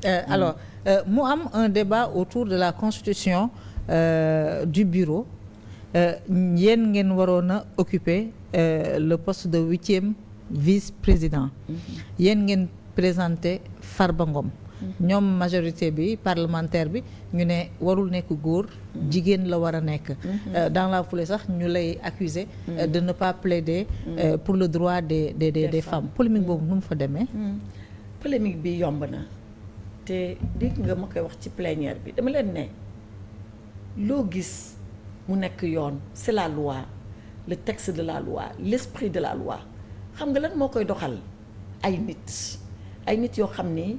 Alors mu am un débat autour de la constitution du bureau yéen ngeen waroon a occuper le poste de 8e vice-président yéen ngeen présenté Farba Ngom ñoom majorité bi parlementaire bi ñu ne warul nekk góor jigéen la war a nekk dans la foulée sax ñu lay accuser de ne pas plaider pour le droit des femmes polémique boobu nu mu fa demee polémique bi yomb na te dégg nga ma koy wax ci plénière bi dama leen ne loo gis mu nekk yoon c'est la loi le texte de la loi l'esprit de la loi xam nga lan moo koy doxal ay nit yoo xam ni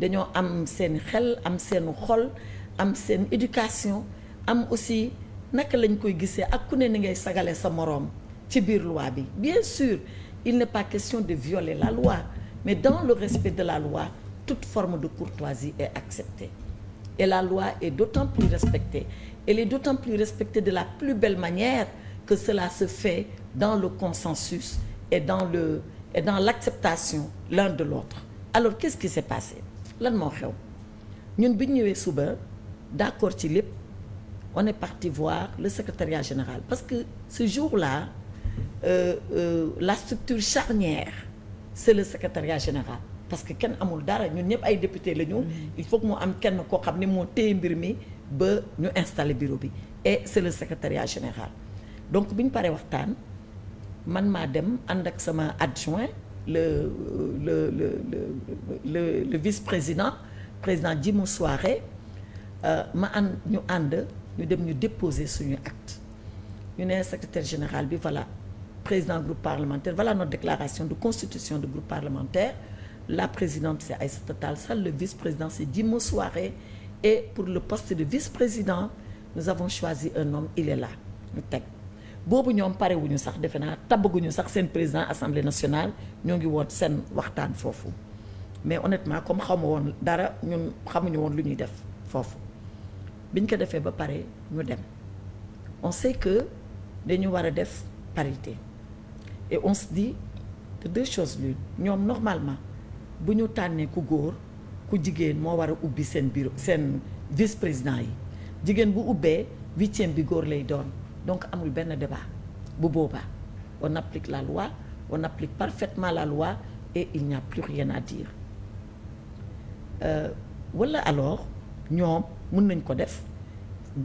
dañoo am seen xel am seen xol am seen éducation am aussi naka lañ koy gisee ak ku ne ni ngay sagale sa moroom ci biir loi bi bien sûr il n'est pas question de violer la loi mais dans le respect de la loi toute forme de courtoisie est acceptée et la loi est d'autant plus respectée elle est d'autant plus respectée de la plus belle manière que cela se fait dans le consensus et dans l'acceptation l'un de l'autre alors qu'est-ce qui s'est passé lan moo xew ñun bi ñu ñëwee suba d'accord ci lépp on est parti voir le secrétariat général parce que ce jour-là la structure charnière c'est le secrétariat général parce que kenn amul dara ñun ñëpp ay député la ñu il faut que mu am kenn koo xam ne moo téye mbir mi ba ñu installer bureau bi et c'est le secrétariat général donc bi ñu paree waxtaan man maa dem ànd ak sama adjoint le vice-président président Djimou Souaré ñu dem ñu déposer suñu acte ñu ne secrétaire général bi voilà président groupe parlementaire voilà notre déclaration de constitution de groupe parlementaire la présidente c'est Aïssata Tall Sall le vice-président c'est Djimou Souaré et pour le poste de vice-président nous avons choisi un homme il est là ñu teg boobu ñoom parewuñu sax defe naa tabaguñu sax seen président assemblée nationale ñoo ngi woon seen waxtaan foofu mais honnêtement comme xamu woon dara ñun xamuñu woon lu ñuy def foofu biñ ko defee ba pare ñu dem on sait que dañu war a def parité et on se dit de deux choses l'une ñoom normalement bu ñu tànnee ku góor ku jigéen moo war a ubbi seen bureau seen vice-président yi jigéen bu ubbee 8e bi góor lay doon donc amul benn débat bu boobaa on applique la loi on applique parfaitement la loi et il n'y a plus rien à dire wala alors ñoom mën nañ ko def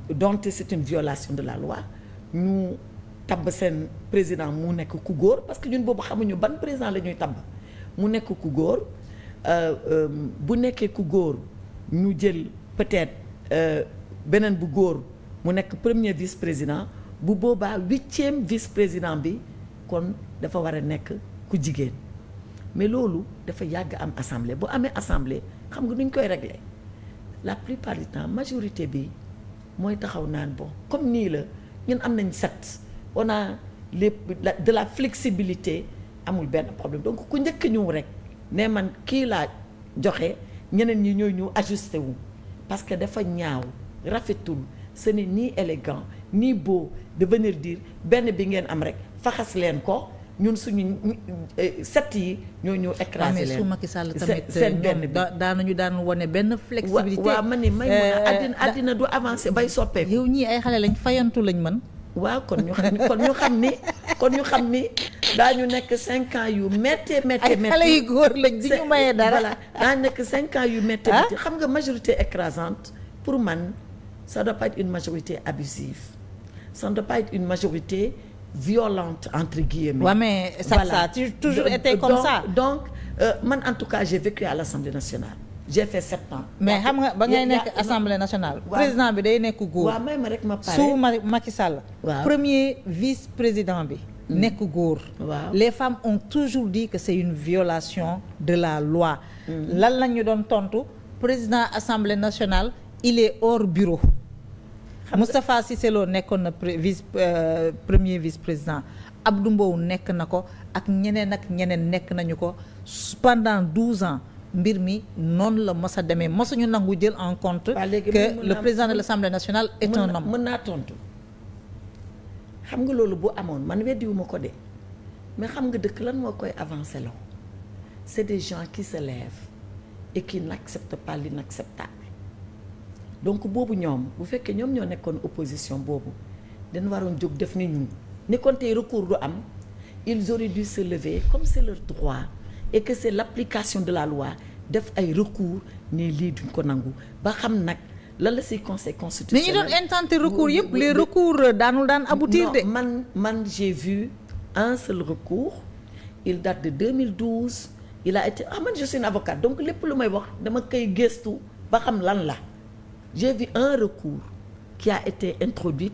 donte c'est une violation de la loi ñu tabb seen président mu nekk ku góor parce que ñun boobu xamuñu ban président la ñuy tabb mu nekk ku góor bu nekkee ku góor ñu jël peut-être beneen bu góor mu nekk premier vice-président bu boobaa 8e vice-président bi kon dafa war a nekk ku jigéen mais loolu dafa yàgg am assemblée bu amee assemblée xam nga nuñ koy régler la plupart du temps majorité bi mooy taxaw naan bon comme nii la ñun am nañ 7 on a de la flexibilité amul benn problème donc ku njëkk ñëw rek ne man kii laa joxe ñeneen ñi ñooy ñu ajusté wu parce que dafa ñaaw rafetul ce n'est ni élégant ni beau de venir dire benn bi ngeen am rek faxas leen ko ñun suñu 7 yi ñoo ñu écrasé leen. mais su Macky Sall tamit seen benn bi daan wane benn flexibilité. waaw man ni may mun a àddina du avancé bay soppeeku. yow ñii ay xale lañ fayantu lañ mën. waaw kon ñu xam ni daañu nekk 5 ans yu méttee ay xale yu góor lañ di ñu mayee dara. voilà daañu nekk 5 ans yu méttee xam nga majorité écrasante pour man ça doit pas être une majorité abusive ça ne doit pas être une majorité violente entre guillemets. Ouais, mais ça a toujours été comme ça. Donc man en tout cas j'ai vécu à l'Assemblée nationale. J'ai fait 7 ans. mais xam nga ba ngay nekk assemblée nationale. président bi day nekk góor. waaw may ma rek ma pare. su Macky Sall. waaw premier vice-président bi. nekk góor. waaw les femmes ont toujours dit que c'est une violation de la loi. lan la ñu doon tontu président assemblée nationale il est hors bureau. Moustapha Cissé Lo nekkoon na premier vice-président Abdou Mbow nekk na ko ak ñeneen nekk nañu ko pendant 12 ans mbir mi noonu la mos a demee mosuñu nangu jël en compte que le président de l'Assemblée nationale est un homme. mën naa tontu xam nga loolu bu amoon man weddiwuma ko de mais xam nga dëkk lan moo koy avancer loo c'est des gens qui se lèvent et qui n'acceptent pas l'inacceptable. Donc boobu ñoom bu fekkee ñoom ñoo nekkoon opposition boobu dañu waroon jóg def ni ñun ni kon tey recours du am ils auraient dû se lever comme c'est leur droit et que c'est l'application de la loi def ay recours ne lii duñ ko nangu ba xam nag lan la ci conseil constitutionnel. mais ñi doon intenter recours yëpp les recours daan aboutir de. man j'ai vu un seul recours il date de 2012 il a été man je suis une avocate donc lépp lu may wax dama koy gëstu ba xam lan la. J'ai vu un recours qui a été introduit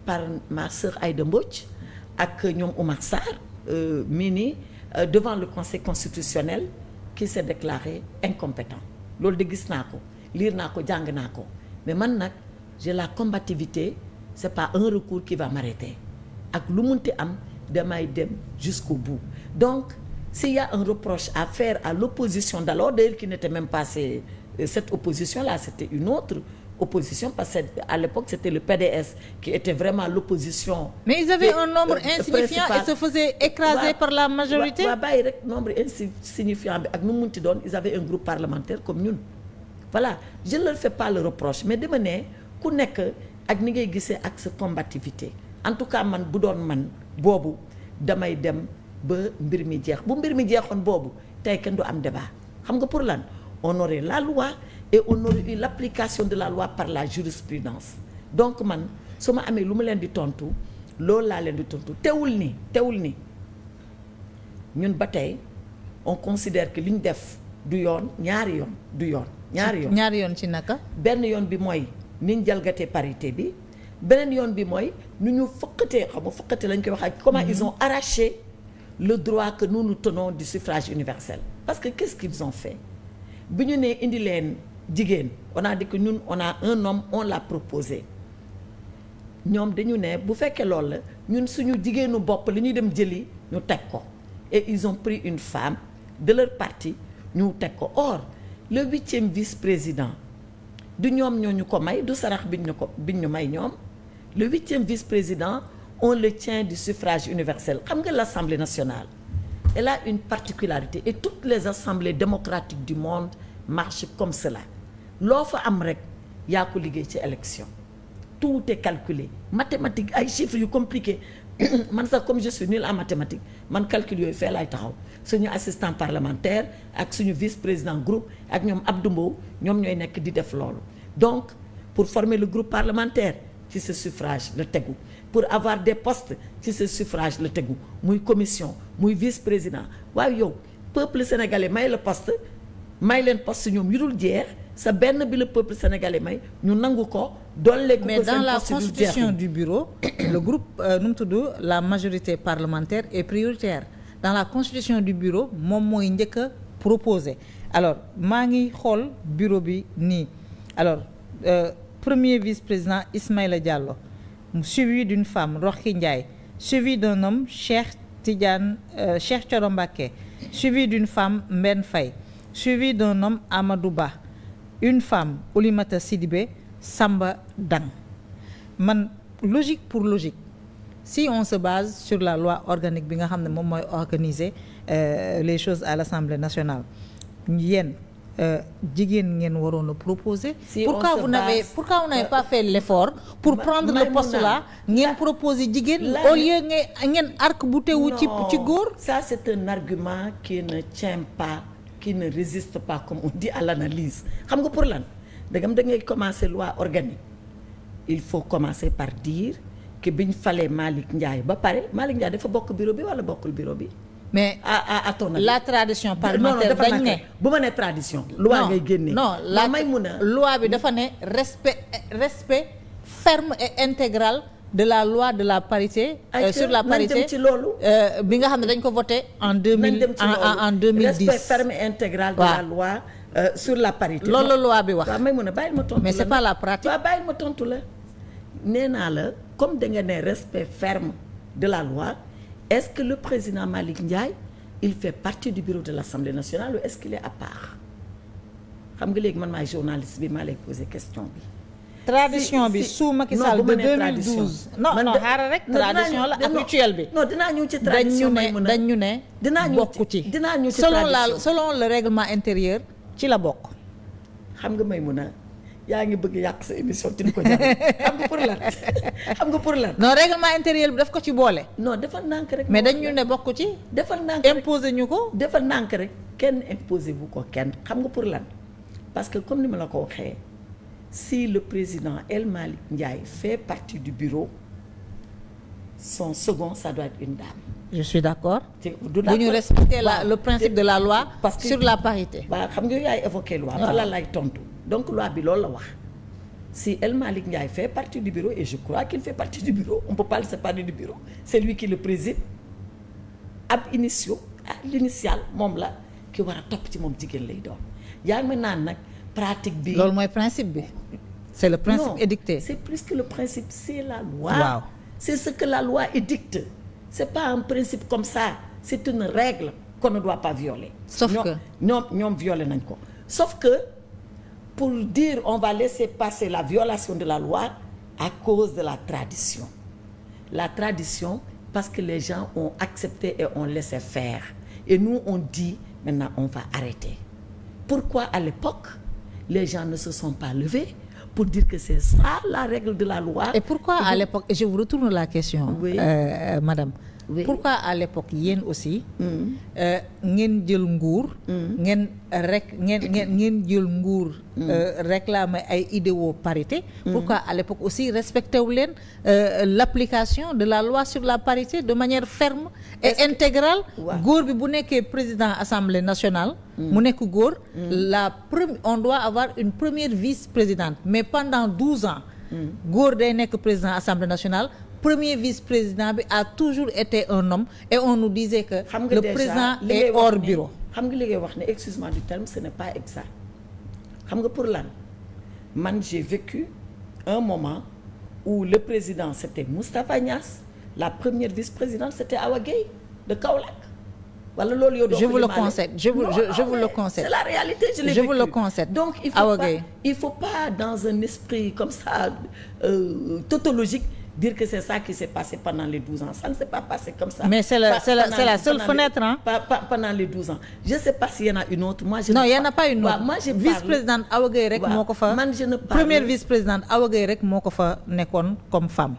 par ma sœur Aïda Mbodj ak ñoom Oumar Sarr mii devant le conseil constitutionnel qui s'est déclaré incompétent loolu de gis naa ko lire naa ko jàng naa ko mais man nag j'ai la combativité c'est pas un recours qui va m'arrêter ak lu munti am damay dem jusqu'au bout donc s'il y a un reproche à faire à l'opposition d'alors d'ailleurs qui n'était même pas cette opposition-là c'était une autre opposition parce que à l'époque c'était le PDS qui était vraiment l'opposition. Mais ils avaient un nombre insignifiant et se faisaient écraser par la majorité. waaw bàyyi rek nombre insignifiant bi ak nu mu munti doon ils avaient un groupe parlementaire comme ñun. voilà je ne leur fais pas le reproche mais dama ne ku nekk ak ni ngay gisee ak sa combativité en tout cas man bu doon man boobu damay dem ba mbir mi jeex bu mbir mi jeexoon boobu tey kenn du am débat xam nga pour lan on aurait la loi. et on aurait eu l'application de la loi par la jurisprudence donc man su ma amee lu ma leen di tontu loolu laa leen di tontu teewul ni ñun ba tey on considère que li ñu def du yoon ñaari yoon ci naka. benn yoon bi mooy ni ñu jalgatee parité bi beneen yoon bi mooy nu ñu foqatee xam nga foqate lañ koy wax ak comment ils ont arraché le droit que nous nous tenons du suffrage universel parce que qu'est-ce qu'ils ont fait bi ñu nee indi leen jigéen on a dit que ñun on a un homme on l'a proposé ñoom dañu ne bu fekkee loolu la ñun suñu jigéenu bopp li ñuy dem jëli ñu teg ko et ils ont pris une femme de leur parti ñu teg ko or le 8e vice-président du ñoom ñoo ñu ko may du sarax biñ ñu may ñoom le 8e vice-président on le tient du suffrage universel xam nga l'Assemblée nationale elle a une particularité et toutes les assemblées démocratiques du monde marchent comme cela loo fa am rek yaa ko liggéey ci élection tout est calculé mathématique ay chiffres yu compliqués man sax comme je suis nul en mathématiques man calcul yooyu fee laay taxaw suñu assistant parlementaire ak suñu vice-président groupe ak ñoom Abdou Mbow ñoom ñooy nekk di def loolu donc pour former le groupe parlementaire ci ce suffrage la tegu pour avoir des postes ci ce suffrage la tegu muy commission muy vice-président waaye yow peuple sénégalais may la poste may leen poste ñoom yu dul jeex sa benn bi le peuple sénégalais may ñu nangu ko dolli ko. mais dans la constitution du bureau le groupe nu mu tudd la majorité parlementaire est prioritaire dans la constitution du bureau moom mooy njëkk a proposé alors maa ngi xool bureau bi nii alors premier vice-président Ismaïla Diallo suivi d'une femme Roxi Ndiaye suivi d'un homme Cheikh Thioro Mbacké suivi d'une femme Mbène Faye suivi d'un homme Amadou Ba une femme Oulimata Sidibé Samba Dang man logique pour logique si on se base sur la loi organique bi nga xam ne moom mooy organiser les choses à l'Assemblée nationale yéen jigéen ngeen waroon a proposer. Pourquoi vous n'avez pas fait l'effort pour prendre le poste là ngeen proposer jigéen au lieu ngeen arc-bouté wu ci góor. Ça c'est un argument qui ne tient pas, qui ne résiste pas comme on dit à l'analyse xam nga pour lan dagam da ngay commencer loi organique il faut commencer par dire que biñ falee Malick Ndiaye ba pare Malick Ndiaye dafa bokk bureau bi wala bokkul bureau bi. mais à ton avis la tradition parlementaire dañ ne bu ma nee tradition. loi ngay génnee non la loi bi dafa ne respect ferme et intégral de la loi de la parité. Sur la parité nañ dem ci loolu. bi nga xam ne dañ ko voté en 2010. respect ferme et intégral de la loi sur la parité. loolu la loi bi wax. waaw may mun a bàyyil ma tontu la mais c'est pas la pratique. waaw bàyyil ma tontu la nee naa la comme da nga ne respect ferme de la loi. Est-ce que le président Malick Ndiaye il fait partie du bureau de l'Assemblée nationale ou est-ce qu'il est à part xam nga léegi man maay journaliste bi maa lay poser question bi. tradition bi sous Macky Sall de 2012. non xaaral rek tradition la ak rituel bi. non dinaa ñëw ci tradition dañ ñu ne bokku ci. dinaa ñëw ci selon le règlement intérieur ci la bokk. xam nga Maïmouna yaa ngi bëgg yàq sa émission ci ko jar xam nga pour lan xam nga pour lan. non règlement intérieur bi daf ko ci boole. non defal nànk rek. mais dañ ñu ne bokk ci. defal nànk rek imposé ñu ko. defal nànk rek kenn imposé bu ko kenn xam nga pour lan parce que comme ni ma la ko waxee si le président El Malick Ndiaye fait partie du bureau son second ça doit être une dame. je suis d'accord. bu ñu respecter le principe de la loi. parce que sur la parité. waaw xam nga yaay évoqué loi. fa la lay tontu. donc loi bi loolu la wax si El Malick Ndiaye fait partie du bureau et je crois qu'il fait partie du bureau on peut pas le séparer du bureau c'est lui qui le préside ab l'initial moom la ki war a topp ci moom jigéen lay doon yaa ngi ma naan nag pratique bi. loolu mooy principe bi. c'est le principe non, édicté. c'est plus que le principe c'est la loi. Wow. C'est ce que la loi édicte. C'est pas un principe comme ça c'est une règle qu'on ne doit pas violer. sauf que ñoom violer nañ ko sauf que pour dire on va laisser passer la violation de la loi à cause de la tradition parce que les gens ont accepté et ont laissé faire et nous on dit maintenant on va arrêter. Pourquoi à l'époque les gens ne se sont pas levés pour dire que c'est ça la règle de la loi. Et pourquoi à l'époque, et je vous retourne la question, oui. Madame, oui. Pourquoi à l'époque yéen aussi ngeen jël nguur ngeen jël nguur réclamer ay idéaux parité pourquoi à l'époque aussi respecté wu leen l'application de la loi sur la parité de manière ferme et intégrale góor bi bu nekkee président assemblée nationale mu nekk góor on doit avoir une première vice-présidente mais pendant 12 ans góor day nekk président assemblée nationale premier vice-président bi a toujours été un homme et on nous disait que le président est hors bureau. xam nga li ngay wax ne excuse-moi du terme ce n'est pas exact xam nga pour lan man j'ai vécu un moment où le président c'était Moustapha Niasse la première vice-présidente c'était Awa Gueye de Kaolack wala loolu yow je vous le concède je vous le concède c'est la réalité je l'ai je vécu. vous le concède donc il faut pas dans un esprit comme ça tautologique dire que c'est ça qui s'est passé pendant les 12 ans ça ne s'est pas passé comme ça. mais c'est la seule fenêtre pendant les 12 ans je sais pas s'il y en a une autre. non il y en a pas une autre. moi je vice-présidente Awa Gueye rek moo ko fa. man je ne parle première vice-présidente Awa Gueye rek moo ko fa nekkoon comme femme.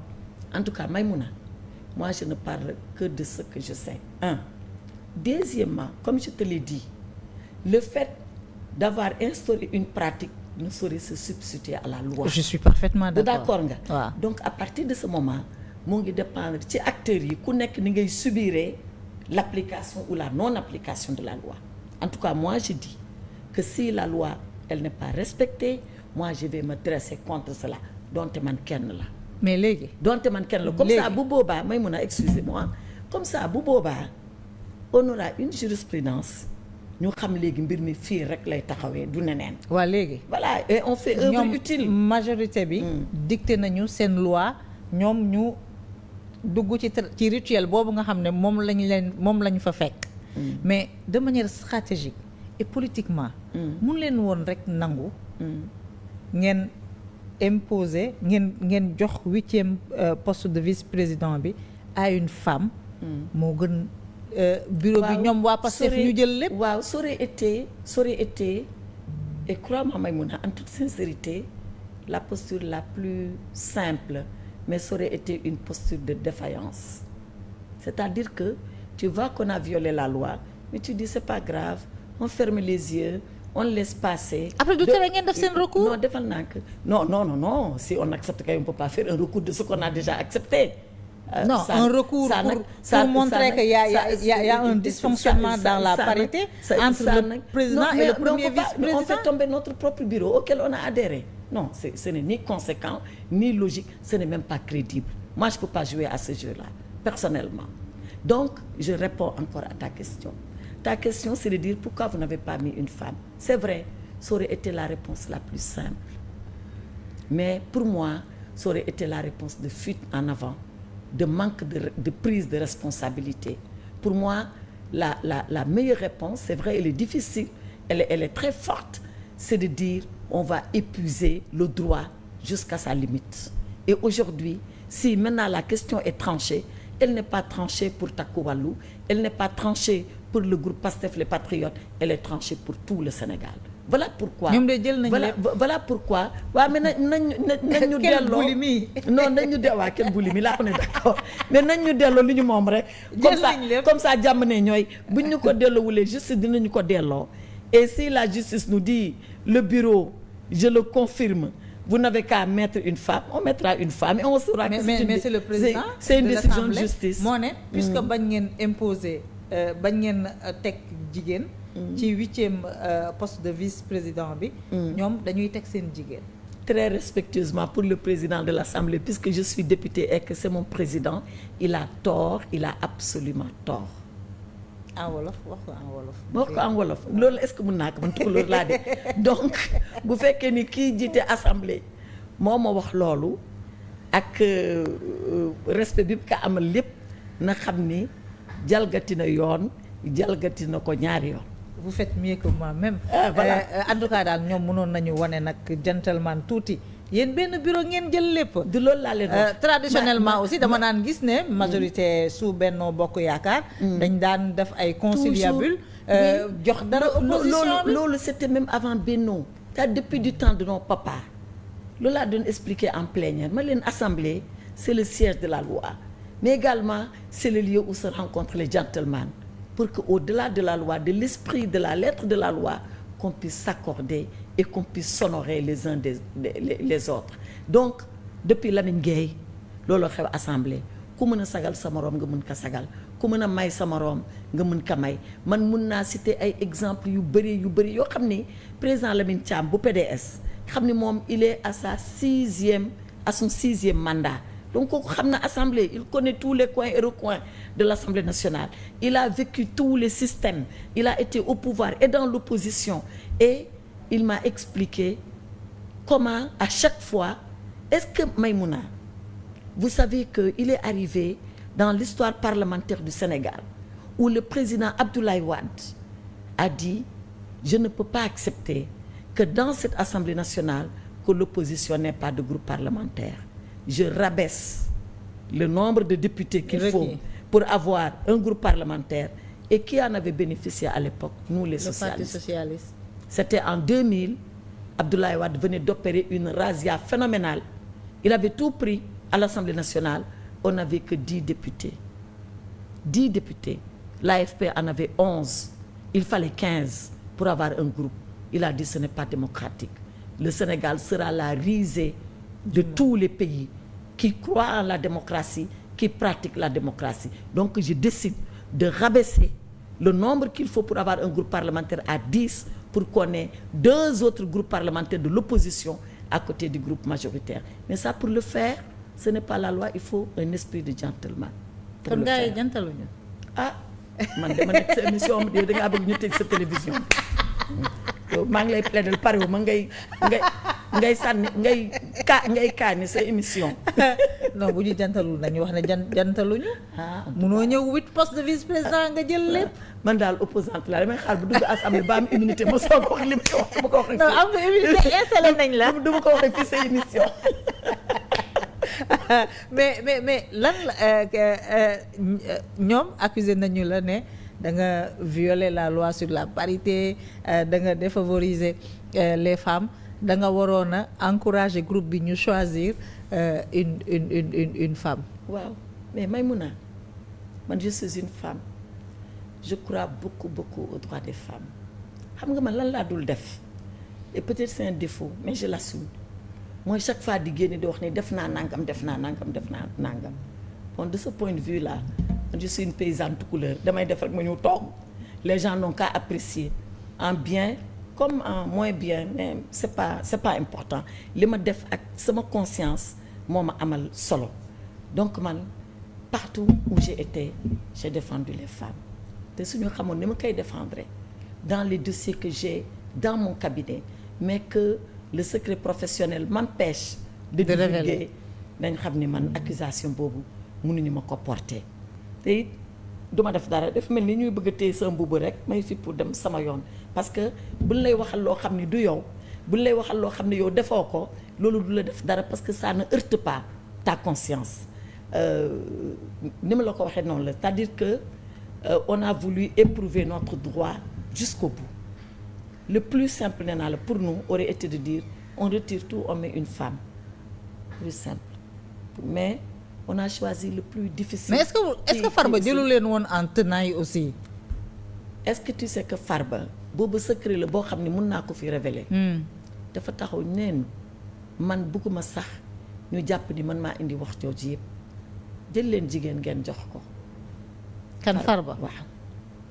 en tout cas Maïmouna moi je ne parle que de ce que je sais. Deuxièmement comme je te l'ai dit le fait d'avoir instauré une pratique ne saurait se substituer à la loi. Je suis parfaitement d'accord. nga waaw. donc à partir de ce moment mu ngi dépendre ci acteurs yi ku nekk ni ngay subir l'application ou la non-application de la loi. En tout cas moi je dis que si la loi elle n'est pas respectée moi je vais me dresser contre cela donte man kenn la. mais léegi. donte man kenn la comme ça bu boobaa may mun a excusez-moi comme ça bu boobaa on aura une jurisprudence ñu xam léegi mbir mi fii rek lay taxawee du neneen. waa léegi. voilà et on fait œuvre utile. majorité bi. dicté nañu seen loi ñoom ñu dugg ci rituel boobu nga xam ne moom lañ fa fekk. mais de manière stratégique et politiquement. mun leen woon rek nangu. ngeen imposer ngeen jox 8e poste de vice-président bi à une femme. moo gën. bureau bi ñoom waa Pastef ñu jël lépp. waaw ça aurait été et crois-moi Maïmouna en toute sincérité la posture la plus simple mais ça aurait été une posture de défaillance c'est-à-dire que tu vois qu'on a violé la loi mais tu dis c'est pas grave on ferme les yeux on laisse passer. après du tere ngeen def seen recours. non defal naa que non si on accepte qu'on ne peut pas faire un recours de ce qu'on a déjà accepté. Non, un recours pour montrer qu'il y a un dysfonctionnement dans la parité entre le président et le premier vice-président. On fait tomber notre propre bureau auquel on a adhéré. Non, ce n'est ni conséquent, ni logique, ce n'est même pas crédible. Moi, je ne peux pas jouer à ce jeu-là, personnellement. Donc, je réponds encore à ta question. Ta question, c'est de dire pourquoi vous n'avez pas mis une femme. C'est vrai, ça aurait été la réponse la plus simple. Mais pour moi, ça aurait été la réponse de fuite en avant. De manque de prise de responsabilité. Pour moi, la meilleure réponse, c'est vrai, elle est difficile, elle est très forte, c'est de dire on va épuiser le droit jusqu'à sa limite. Et aujourd'hui, si maintenant la question est tranchée, elle n'est pas tranchée pour Takoualou, elle n'est pas tranchée pour le groupe Pastef les Patriotes, elle est tranchée pour tout le Sénégal. voilà pourquoi ñoom de jël nañu lépp voilà pourquoi waaw mais nañ ñu delloo non nañ ñu delloo waa kenn buli mi laa ko ne d'accord mais nañ ñu delloo li ñu moom rek comme ça jàmm ne ñooy buñ ñu ko delloowulee justice dinañu ko delloo et si la justice nous dit le bureau je le confirme vous n'avez qu'à mettre une femme on mettra une femme et on saura que c'est le président c'est une décision de justice moo ne puisque bañ ngeen imposer bañ ngeen teg jigéen ci 8e poste de vice-président bi ñoom dañuy teg seen jigéen très respectueusement pour le président de l'Assemblée puisque je suis députée et que c'est mon président il a tort il a absolument tort en wolof wax ko en wolof wax ko en wolof loolu est-ce que mën naa ko man tukulóor laa de donc bu fekkee ni kii jiite assemblée moo ma wax loolu ak respect bi ka amal lépp na xam ni jalgati na yoon jalgati na ko ñaari yoon. vous faites mieux que moi même. Voilà en tout cas daal ñoom mënoon nañu wane nag gentleman tuuti yéen benn bureau ngeen jël lépp. du loolu laa leen wax traditionnellement aussi dama naan gis ne majorité sous Benno Bokk Yaakaar. dañ daan def ay conciliabule. jox dara opposition bi loolu c'était même avant Benno. depuis du temps de nos papas loolu laa doon expliquer en plénière ma leen assemblée c'est le siège de la loi mais également c'est le lieu où se rencontrent les gentlemen pour que au-delà de la loi de l'esprit de la lettre de la loi qu'on puisse s'accorder et qu'on puisse s'honorer les uns les autres donc depuis Lamine Gueye looloo xew assemblée ku mën a sagal sa moroom nga mën ko sagal ku mën a may sa moroom nga mën ko may man mun naa citer ay exemples yu bëri yoo xam ni président Lamine Thiam bu PDS xam ni moom il est à son sixième mandat donc kooku xam na assemblée il connaît tous les coins et recoins de l'Assemblée nationale il a vécu tous les systèmes il a été au pouvoir et dans l'opposition et il m'a expliqué comment à chaque fois est-ce que Maïmouna vous savez que il est arrivé dans l'histoire parlementaire du Sénégal où le président Abdoulaye Wade a dit je ne peux pas accepter que dans cette Assemblée nationale que l'opposition n'ait pas de groupe parlementaire je rabaisse le nombre de députés qu'il faut pour avoir un groupe parlementaire et qui en avait bénéficié à l'époque nous les socialistes. Le Parti socialiste. C'était en 2000 Abdoulaye Wade venait d'opérer une razzia phénoménale il avait tout pris à l'Assemblée nationale on n'avait que 10 députés l'AFP en avait 11 il fallait 15 pour avoir un groupe il a dit ce n'est pas démocratique le Sénégal sera la risée de tous les pays qui croient en la démocratie qui pratiquent la démocratie donc je décide de rabaisser le nombre qu'il faut pour avoir un groupe parlementaire à 10 pour qu'on ait 2 autres groupes parlementaires de l'opposition à côté du groupe majoritaire mais ça pour le faire ce n'est pas la loi il faut un esprit de gentleman. kon gars yi jantaluñu. man dama nekk sa émission am yow da ngaa bëgg ñu tëj sa télévision yow maa ngi lay plaider pare wu ma ngay sànni ngay kaani sa émission. non bu ñu jantalul nañu wax ne jantaluñu. munoo ñëw 8 postes de vice-président nga jël lépp. man daal opposante la damay xaar bu dugg assemblée ba am immunité ma soog wax li ma ko wax bu ko waxee. non am nga immunité installé nañ la. du ma ko waxee fii sa émission. mais lan la ñoom accusé nañu la ne da nga violer la loi sur la parité da nga défavoriser les femmes da nga waroon a encourager groupe bi ñu choisir une femme. waaw mais Maïmouna man je suis une femme je crois beaucoup aux droits des femmes xam nga man lan laa dul def et peut-être c'est un défaut mais je l'assume mooy chaque fois di génne di wax ni def naa nangam bon de ce point de vue là je suis une paysanne tout couleur damay def rek ma ñëw toog les gens n'ont qu'à apprécier en bien comme en moins bien mais c'est pas important li ma def ak sama conscience moo ma amal solo donc man partout où j'ai été j'ai défendu les femmes te suñu xamoon ni ma koy défendre dans les dossiers que j'ai dans mon cabinet mais que le secret professionnel m'empêche de divulguer dañ xam ni man accusation boobu mënuñu ma ko porter te it duma def dara def mel ni ñuy bëgg a téye sa mbubb rek may fi pour dem sama yoon parce que buñ lay waxal loo xam ni du yow buñ lay waxal loo xam ne yow defoo ko loolu du la def dara parce que ça ne heurte pas ta conscience ni ma la ko waxee noonu la c'est-à-dire que on a voulu éprouver notre droit jusqu'au bout le plus simple nee naa la pour nous aurait été de dire on retire tout, on met une femme, plus simple. Mais on a choisi le plus difficile. Mais est-ce que Farba jëlu leen woon en tenaille aussi. est-ce que tu sais que Farba boobu secret la boo xam ne mën naa ko fi révéler. dafa taxaw neen man bëgguma sax ñu jàpp ni man maa indi wax jooju yëpp jël leen jigéen ngeen jox ko. kan Farba waaw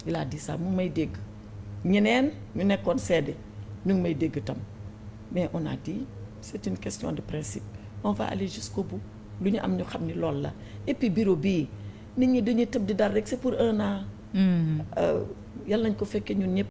il a dit ça mu may dégg ñeneen ñu nekkoon seede ñu ngi may dégg tam mais on a dit c'est une question de principe on va aller jusqu'au bout lu ñu am ñu xam ni loolu la et puis bureau bii nit ñi dañuy tëb di dal rek c'est pour 1 an. yàlla nañ ko fekkee ñun ñëpp.